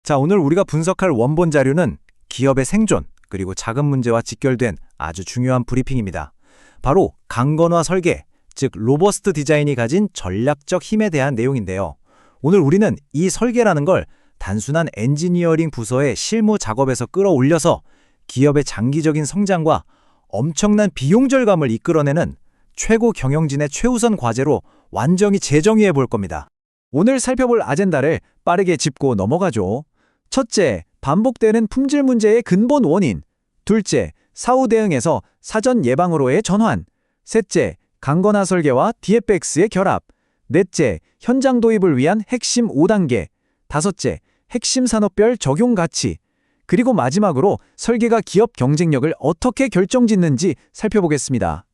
자, 오늘 우리가 분석할 원본 자료는 기업의 생존, 그리고 자금 문제와 직결된 아주 중요한 브리핑입니다. 바로 강건화 설계, 즉 로버스트 디자인이 가진 전략적 힘에 대한 내용인데요. 오늘 우리는 이 설계라는 걸 단순한 엔지니어링 부서의 실무 작업에서 끌어올려서 기업의 장기적인 성장과 엄청난 비용 절감을 이끌어내는 최고 경영진의 최우선 과제로 완전히 재정의해 볼 겁니다. 오늘 살펴볼 아젠다를 빠르게 짚고 넘어가죠. 첫째, 반복되는 품질 문제의 근본 원인. 둘째, 사후 대응에서 사전 예방으로의 전환. 셋째, 강건화 설계와 DFX의 결합. 넷째, 현장 도입을 위한 핵심 5단계. 다섯째, 핵심 산업별 적용 가치. 그리고 마지막으로 설계가 기업 경쟁력을 어떻게 결정짓는지 살펴보겠습니다.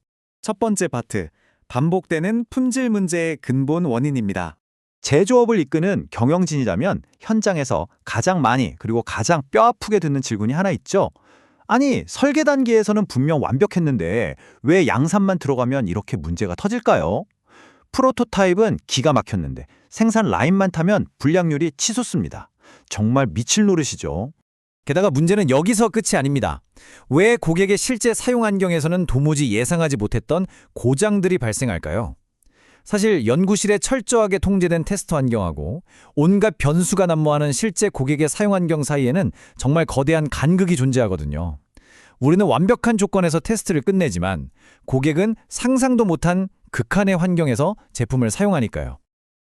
첫 번째 파트, 반복되는 품질 문제의 근본 원인입니다. 제조업을 이끄는 경영진이라면 현장에서 가장 많이 그리고 가장 뼈아프게 듣는 질문이 하나 있죠. 아니, 설계 단계에서는 분명 완벽했는데 왜 양산만 들어가면 이렇게 문제가 터질까요? 프로토타입은 기가 막혔는데 생산 라인만 타면 불량률이 치솟습니다. 정말 미칠 노릇이죠. 게다가 문제는 여기서 끝이 아닙니다. 왜 고객의 실제 사용 환경에서는 도무지 예상하지 못했던 고장들이 발생할까요? 사실 연구실에 철저하게 통제된 테스트 환경하고 온갖 변수가 난무하는 실제 고객의 사용 환경 사이에는 정말 거대한 간극이 존재하거든요. 우리는 완벽한 조건에서 테스트를 끝내지만 고객은 상상도 못한 극한의 환경에서 제품을 사용하니까요.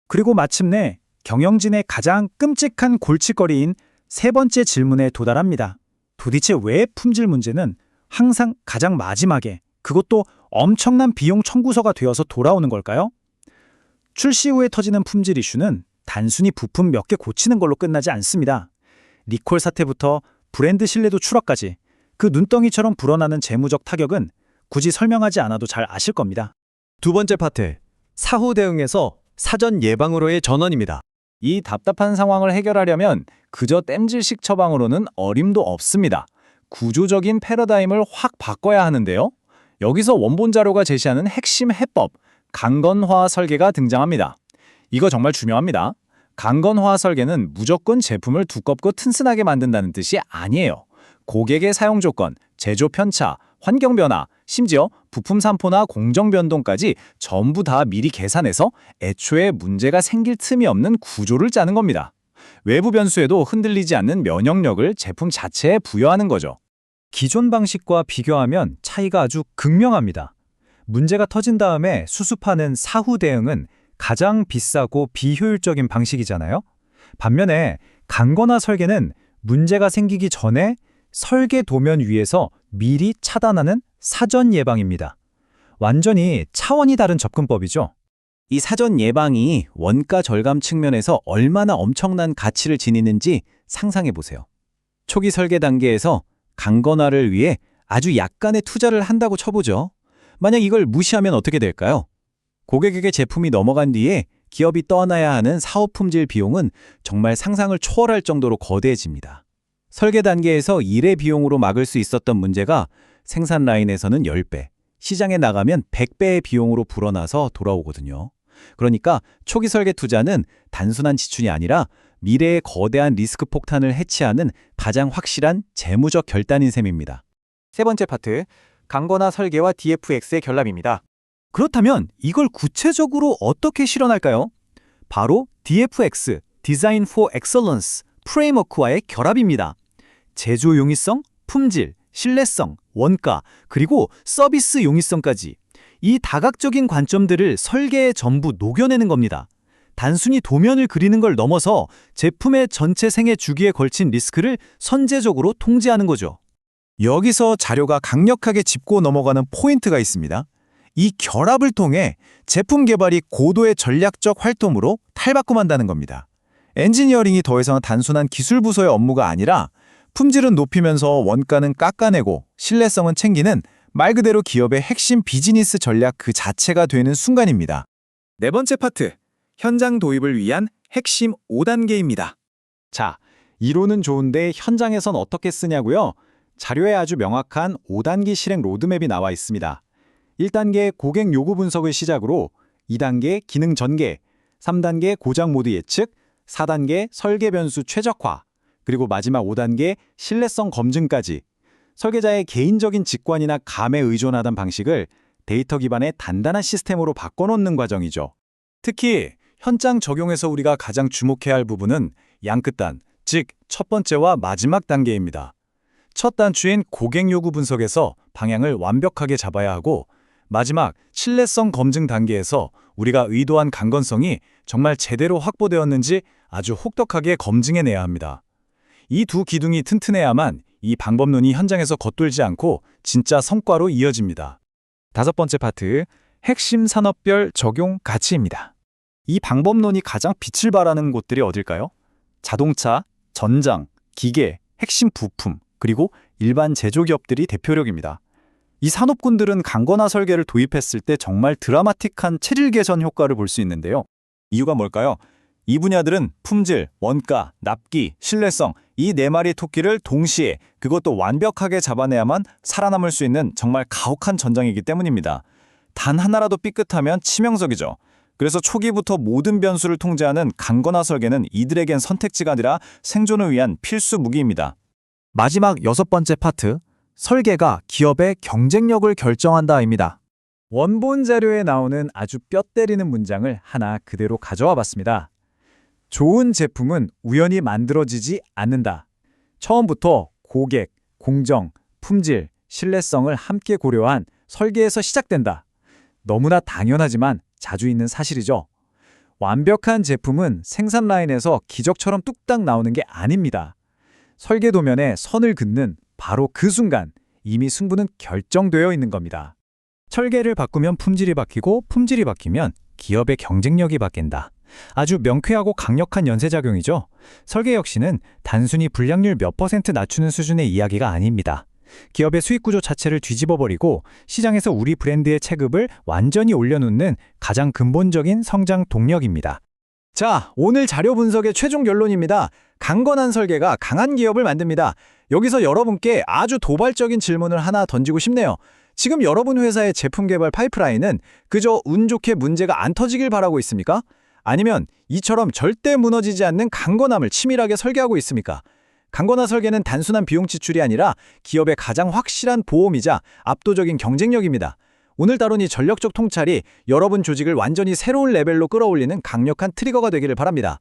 그리고 마침내 경영진의 가장 끔찍한 골칫거리인 세 번째 질문에 도달합니다. 도대체 왜 품질 문제는 항상 가장 마지막에, 그것도 엄청난 비용 청구서가 되어서 돌아오는 걸까요? 출시 후에 터지는 품질 이슈는 단순히 부품 몇 개 고치는 걸로 끝나지 않습니다. 리콜 사태부터 브랜드 신뢰도 추락까지 그 눈덩이처럼 불어나는 재무적 타격은 굳이 설명하지 않아도 잘 아실 겁니다. 두 번째 파트, 사후 대응에서 사전 예방으로의 전환입니다. 이 답답한 상황을 해결하려면 그저 땜질식 처방으로는 어림도 없습니다. 구조적인 패러다임을 확 바꿔야 하는데요. 여기서 원본 자료가 제시하는 핵심 해법, 강건화 설계가 등장합니다. 이거 정말 중요합니다. 강건화 설계는 무조건 제품을 두껍고 튼튼하게 만든다는 뜻이 아니에요. 고객의 사용 조건, 제조 편차, 환경 변화, 심지어 부품 산포나 공정 변동까지 전부 다 미리 계산해서 애초에 문제가 생길 틈이 없는 구조를 짜는 겁니다. 외부 변수에도 흔들리지 않는 면역력을 제품 자체에 부여하는 거죠. 기존 방식과 비교하면 차이가 아주 극명합니다. 문제가 터진 다음에 수습하는 사후 대응은 가장 비싸고 비효율적인 방식이잖아요. 반면에 강건화 설계는 문제가 생기기 전에 설계 도면 위에서 미리 차단하는 사전 예방입니다. 완전히 차원이 다른 접근법이죠. 이 사전 예방이 원가 절감 측면에서 얼마나 엄청난 가치를 지니는지 상상해 보세요. 초기 설계 단계에서 강건화를 위해 아주 약간의 투자를 한다고 쳐보죠. 만약 이걸 무시하면 어떻게 될까요? 고객에게 제품이 넘어간 뒤에 기업이 떠나야 하는 사업 품질 비용은 정말 상상을 초월할 정도로 거대해집니다. 설계 단계에서 일의 비용으로 막을 수 있었던 문제가 생산 라인에서는 10배, 시장에 나가면 100배의 비용으로 불어나서 돌아오거든요. 그러니까 초기 설계 투자는 단순한 지출이 아니라 미래의 거대한 리스크 폭탄을 해치하는 가장 확실한 재무적 결단인 셈입니다. 세 번째 파트, 강건화 설계와 DFX의 결합입니다. 그렇다면 이걸 구체적으로 어떻게 실현할까요? 바로 DFX, Design for Excellence 프레임워크와의 결합입니다. 제조 용이성, 품질, 신뢰성, 원가, 그리고 서비스 용이성까지 이 다각적인 관점들을 설계에 전부 녹여내는 겁니다. 단순히 도면을 그리는 걸 넘어서 제품의 전체 생애 주기에 걸친 리스크를 선제적으로 통제하는 거죠. 여기서 자료가 강력하게 짚고 넘어가는 포인트가 있습니다. 이 결합을 통해 제품 개발이 고도의 전략적 활동으로 탈바꿈한다는 겁니다. 엔지니어링이 더 이상 단순한 기술 부서의 업무가 아니라 품질은 높이면서 원가는 깎아내고 신뢰성은 챙기는 말 그대로 기업의 핵심 비즈니스 전략 그 자체가 되는 순간입니다. 네 번째 파트, 현장 도입을 위한 핵심 5단계입니다. 자, 이론은 좋은데 현장에선 어떻게 쓰냐고요? 자료에 아주 명확한 5단계 실행 로드맵이 나와 있습니다. 1단계 고객 요구 분석을 시작으로 2단계 기능 전개, 3단계 고장 모드 예측, 4단계 설계 변수 최적화, 그리고 마지막 5단계 신뢰성 검증까지 설계자의 개인적인 직관이나 감에 의존하던 방식을 데이터 기반의 단단한 시스템으로 바꿔놓는 과정이죠. 특히 현장 적용에서 우리가 가장 주목해야 할 부분은 양끝단, 즉 첫 번째와 마지막 단계입니다. 첫 단추인 고객 요구 분석에서 방향을 완벽하게 잡아야 하고 마지막 신뢰성 검증 단계에서 우리가 의도한 강건성이 정말 제대로 확보되었는지 아주 혹독하게 검증해내야 합니다. 이 두 기둥이 튼튼해야만 이 방법론이 현장에서 겉돌지 않고 진짜 성과로 이어집니다. 다섯 번째 파트, 핵심 산업별 적용 가치입니다. 이 방법론이 가장 빛을 발하는 곳들이 어딜까요? 자동차, 전장, 기계, 핵심 부품, 그리고 일반 제조기업들이 대표력입니다. 이 산업군들은 강건화 설계를 도입했을 때 정말 드라마틱한 체질 개선 효과를 볼 수 있는데요. 이유가 뭘까요? 이 분야들은 품질, 원가, 납기, 신뢰성, 이 네 마리 토끼를 동시에 그것도 완벽하게 잡아내야만 살아남을 수 있는 정말 가혹한 전장이기 때문입니다. 단 하나라도 삐끗하면 치명적이죠. 그래서 초기부터 모든 변수를 통제하는 강건화 설계는 이들에겐 선택지가 아니라 생존을 위한 필수 무기입니다. 마지막 여섯 번째 파트, 설계가 기업의 경쟁력을 결정한다입니다. 원본 자료에 나오는 아주 뼈 때리는 문장을 하나 그대로 가져와 봤습니다. 좋은 제품은 우연히 만들어지지 않는다. 처음부터 고객, 공정, 품질, 신뢰성을 함께 고려한 설계에서 시작된다. 너무나 당연하지만 자주 있는 사실이죠. 완벽한 제품은 생산 라인에서 기적처럼 뚝딱 나오는 게 아닙니다. 설계 도면에 선을 긋는 바로 그 순간 이미 승부는 결정되어 있는 겁니다. 설계를 바꾸면 품질이 바뀌고 품질이 바뀌면 기업의 경쟁력이 바뀐다. 아주 명쾌하고 강력한 연쇄작용이죠. 설계 역시는 단순히 불량률 몇 % 낮추는 수준의 이야기가 아닙니다. 기업의 수익 구조 자체를 뒤집어버리고 시장에서 우리 브랜드의 체급을 완전히 올려놓는 가장 근본적인 성장 동력입니다. 자, 오늘 자료 분석의 최종 결론입니다. 강건한 설계가 강한 기업을 만듭니다. 여기서 여러분께 아주 도발적인 질문을 하나 던지고 싶네요. 지금 여러분 회사의 제품 개발 파이프라인은 그저 운 좋게 문제가 안 터지길 바라고 있습니까? 아니면 이처럼 절대 무너지지 않는 강건함을 치밀하게 설계하고 있습니까? 강건화 설계는 단순한 비용 지출이 아니라 기업의 가장 확실한 보험이자 압도적인 경쟁력입니다. 오늘 다룬 이 전력적 통찰이 여러분 조직을 완전히 새로운 레벨로 끌어올리는 강력한 트리거가 되기를 바랍니다.